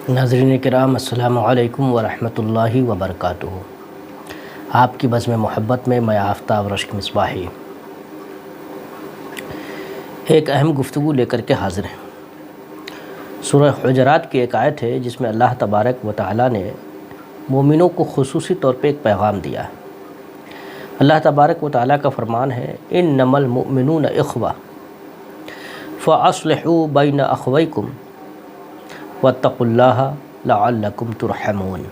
ناظرین کرام السلام علیکم ورحمۃ اللہ وبرکاتہ۔ آپ کی بزم محبت میں میں آفتاب رشک مصباحی ایک اہم گفتگو لے کر کے حاضر ہیں۔ سورہ حجرات کی ایک آیت ہے جس میں اللہ تبارک و تعالی نے مومنوں کو خصوصی طور پہ ایک پیغام دیا ہے۔ اللہ تبارک و تعالی کا فرمان ہے انما المؤمنون اخوہ فاصلحوا بین اخویکم واتقوا اللہ لعلکم ترحمون۔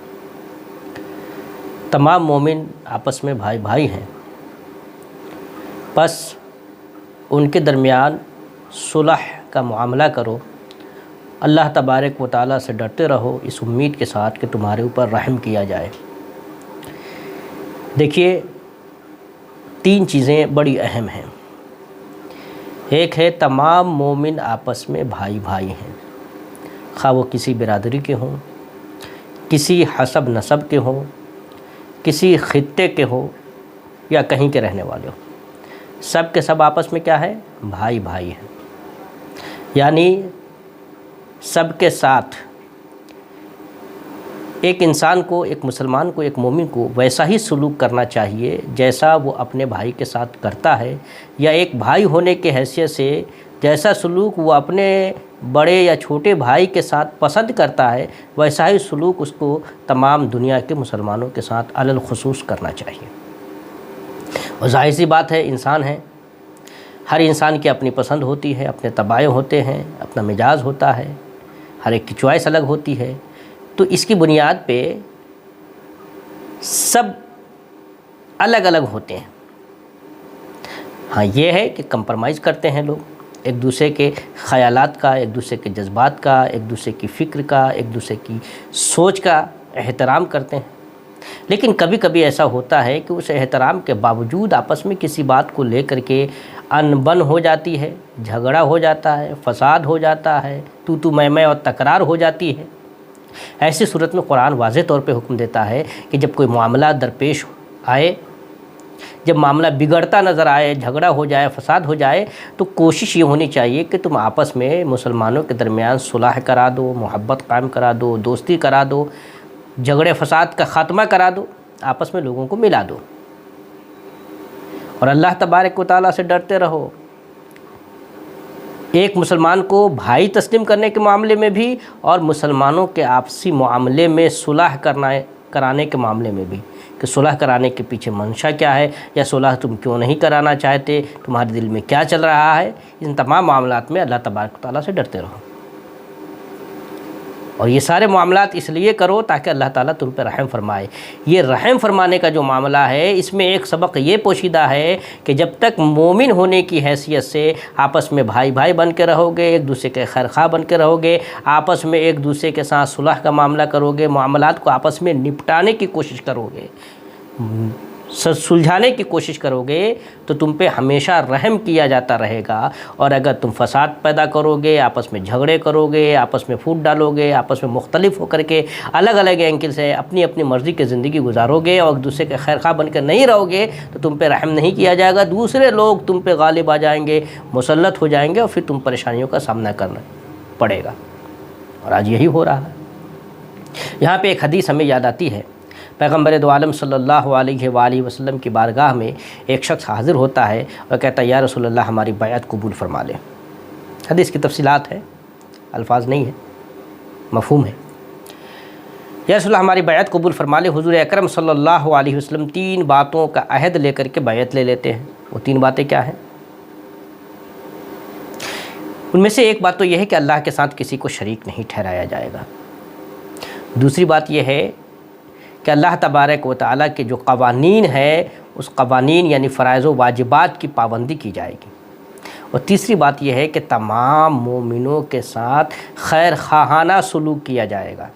تمام مومن آپس میں بھائی بھائی ہیں، بس ان کے درمیان صلح کا معاملہ کرو، اللہ تبارک و تعالیٰ سے ڈرتے رہو اس امید کے ساتھ کہ تمہارے اوپر رحم کیا جائے۔ دیکھیے، تین چیزیں بڑی اہم ہیں۔ ایک ہے تمام مومن آپس میں بھائی بھائی ہیں، خواہ وہ کسی برادری کے ہوں، کسی حسب نسب کے ہوں، کسی خطے کے ہوں یا کہیں کے رہنے والے ہوں، سب کے سب آپس میں کیا ہے؟ بھائی بھائی ہیں۔ یعنی سب کے ساتھ ایک انسان کو، ایک مسلمان کو، ایک مومن کو ویسا ہی سلوک کرنا چاہیے جیسا وہ اپنے بھائی کے ساتھ کرتا ہے، یا ایک بھائی ہونے کے حیثیت سے جیسا سلوک وہ اپنے بڑے یا چھوٹے بھائی کے ساتھ پسند کرتا ہے، ویسا ہی سلوک اس کو تمام دنیا کے مسلمانوں کے ساتھ علی الخصوص کرنا چاہیے۔ اور ظاہر سی بات ہے، انسان ہے، ہر انسان کی اپنی پسند ہوتی ہے، اپنے طبائع ہوتے ہیں، اپنا مزاج ہوتا ہے، ہر ایک کی چوائس الگ ہوتی ہے، تو اس کی بنیاد پہ سب الگ الگ ہوتے ہیں۔ ہاں، یہ ہے کہ کمپرمائز کرتے ہیں لوگ، ایک دوسرے کے خیالات کا، ایک دوسرے کے جذبات کا، ایک دوسرے کی فکر کا، ایک دوسرے کی سوچ کا احترام کرتے ہیں۔ لیکن کبھی کبھی ایسا ہوتا ہے کہ اس احترام کے باوجود آپس میں کسی بات کو لے کر کے انبن ہو جاتی ہے، جھگڑا ہو جاتا ہے، فساد ہو جاتا ہے، تو میں اور تکرار ہو جاتی ہے۔ ایسی صورت میں قرآن واضح طور پہ حکم دیتا ہے کہ جب کوئی معاملہ درپیش آئے، جب معاملہ بگڑتا نظر آئے، جھگڑا ہو جائے، فساد ہو جائے، تو کوشش یہ ہونی چاہیے کہ تم آپس میں مسلمانوں کے درمیان صلح کرا دو، محبت قائم کرا دو، دوستی کرا دو، جھگڑے فساد کا خاتمہ کرا دو، آپس میں لوگوں کو ملا دو، اور اللہ تبارک و تعالیٰ سے ڈرتے رہو۔ ایک مسلمان کو بھائی تسلیم کرنے کے معاملے میں بھی، اور مسلمانوں کے آپسی معاملے میں صلح کرانے کے معاملے میں بھی، کہ صلح کرانے کے پیچھے منشا کیا ہے، یا صلح تم کیوں نہیں کرانا چاہتے، تمہارے دل میں کیا چل رہا ہے۔ ان تمام معاملات میں اللہ تبارک و تعالیٰ سے ڈرتے رہو، اور یہ سارے معاملات اس لیے کرو تاکہ اللہ تعالیٰ تم پہ رحم فرمائے۔ یہ رحم فرمانے کا جو معاملہ ہے، اس میں ایک سبق یہ پوشیدہ ہے کہ جب تک مومن ہونے کی حیثیت سے آپس میں بھائی بھائی بن کے رہو گے، ایک دوسرے کے خیر خواہ بن کے رہو گے، آپس میں ایک دوسرے کے ساتھ صلح کا معاملہ کرو گے، معاملات کو آپس میں نپٹانے کی کوشش کرو گے، سلجھانے کی کوشش کرو گے، تو تم پہ ہمیشہ رحم کیا جاتا رہے گا۔ اور اگر تم فساد پیدا کرو گے، آپس میں جھگڑے کرو گے، آپس میں پھوٹ ڈالو گے، آپس میں مختلف ہو کر کے الگ الگ اینگل سے اپنی اپنی مرضی کی زندگی گزارو گے، اور ایک دوسرے کے خیر خواہ بن کر نہیں رہو گے، تو تم پہ رحم نہیں کیا جائے گا، دوسرے لوگ تم پہ غالب آ جائیں گے، مسلط ہو جائیں گے، اور پھر تم پریشانیوں کا سامنا کرنا پڑے گا۔ اور آج یہی ہو رہا ہے۔ یہاں پہ ایک حدیث ہمیں یاد آتی ہے۔ پیغمبر دو عالم صلی اللہ علیہ وآلہ وسلم کی بارگاہ میں ایک شخص حاضر ہوتا ہے اور کہتا ہے یا رسول اللہ، ہماری بیعت قبول فرما لیں۔ حدیث کی تفصیلات ہیں، الفاظ نہیں ہیں، مفہوم ہے۔ یا رسول اللہ، ہماری بیعت قبول فرما لیں۔ حضور اکرم صلی اللہ علیہ وسلم تین باتوں کا عہد لے کر کے بیعت لے لیتے ہیں۔ وہ تین باتیں کیا ہیں؟ ان میں سے ایک بات تو یہ ہے کہ اللہ کے ساتھ کسی کو شریک نہیں ٹھہرایا جائے گا۔ دوسری بات یہ ہے کہ اللہ تبارک و تعالیٰ کے جو قوانین ہے، اس قوانین یعنی فرائض و واجبات کی پابندی کی جائے گی۔ اور تیسری بات یہ ہے کہ تمام مومنوں کے ساتھ خیر خواہانہ سلوک کیا جائے گا۔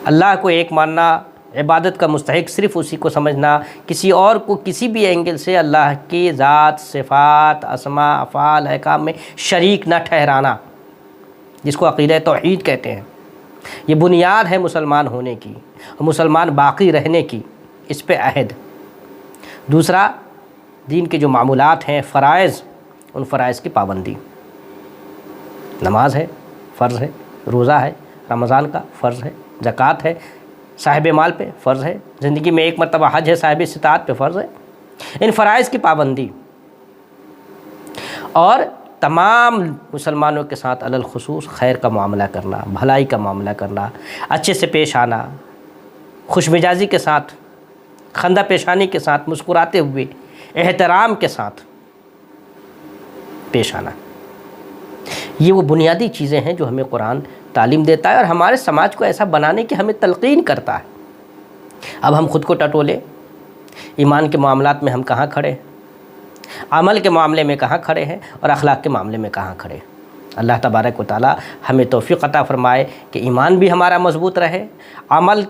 اللہ کو ایک ماننا، عبادت کا مستحق صرف اسی کو سمجھنا، کسی اور کو کسی بھی اینگل سے اللہ کی ذات، صفات، اسماء، افعال، احکام میں شریک نہ ٹھہرانا، جس کو عقیدہ توحید کہتے ہیں۔ یہ بنیاد ہے مسلمان ہونے کی اور مسلمان باقی رہنے کی، اس پہ عہد۔ دوسرا، دین کے جو معمولات ہیں، فرائض، ان فرائض کی پابندی۔ نماز ہے، فرض ہے، روزہ ہے رمضان کا فرض ہے، زکوٰۃ ہے صاحب مال پہ فرض ہے، زندگی میں ایک مرتبہ حج ہے صاحب استطاعت پہ فرض ہے۔ ان فرائض کی پابندی اور تمام مسلمانوں کے ساتھ علی الخصوص خیر کا معاملہ کرنا، بھلائی کا معاملہ کرنا، اچھے سے پیش آنا، خوش مزاجی کے ساتھ، خندہ پیشانی کے ساتھ، مسکراتے ہوئے، احترام کے ساتھ پیش آنا، یہ وہ بنیادی چیزیں ہیں جو ہمیں قرآن تعلیم دیتا ہے اور ہمارے سماج کو ایسا بنانے کی ہمیں تلقین کرتا ہے۔ اب ہم خود کو ٹٹولے، ایمان کے معاملات میں ہم کہاں کھڑے ہیں، عمل کے معاملے میں کہاں کھڑے ہیں اور اخلاق کے معاملے میں کہاں کھڑے ہیں۔ اللہ تبارک و تعالی ہمیں توفیق عطا فرمائے کہ ایمان بھی ہمارا مضبوط رہے، عمل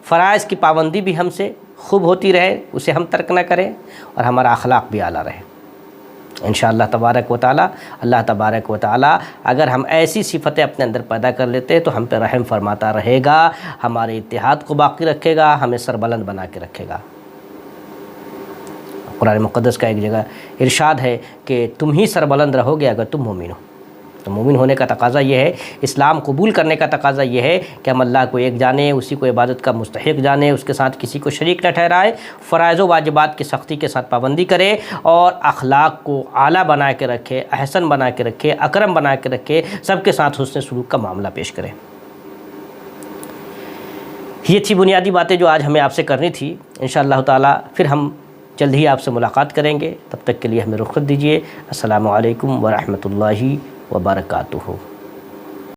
فرائض کی پابندی بھی ہم سے خوب ہوتی رہے، اسے ہم ترک نہ کریں، اور ہمارا اخلاق بھی اعلیٰ رہے انشاءاللہ تبارک و تعالی۔ اللہ تبارک و تعالی اگر ہم ایسی صفتیں اپنے اندر پیدا کر لیتے ہیں تو ہم پہ رحم فرماتا رہے گا، ہمارے اتحاد کو باقی رکھے گا، ہمیں سربلند بنا کے رکھے گا۔ قرآن مقدس کا ایک جگہ ارشاد ہے کہ تم ہی سربلند رہو گے اگر تم مومن ہو۔ تو مومن ہونے کا تقاضا یہ ہے، اسلام قبول کرنے کا تقاضا یہ ہے کہ ہم اللہ کو ایک جانیں، اسی کو عبادت کا مستحق جانیں، اس کے ساتھ کسی کو شریک نہ ٹھہرائے، فرائض و واجبات کی سختی کے ساتھ پابندی کرے اور اخلاق کو اعلیٰ بنا کے رکھے، احسن بنا کے رکھے، اکرم بنا کے رکھے، سب کے ساتھ حسن سلوک کا معاملہ پیش کرے۔ یہ تھی بنیادی باتیں جو آج ہمیں آپ سے کرنی تھی۔ انشاءاللہ تعالی پھر ہم جلد ہی آپ سے ملاقات کریں گے، تب تک کے لیے ہمیں رخصت دیجیے۔ السلام علیکم ورحمۃ اللہ وبرکاتہ۔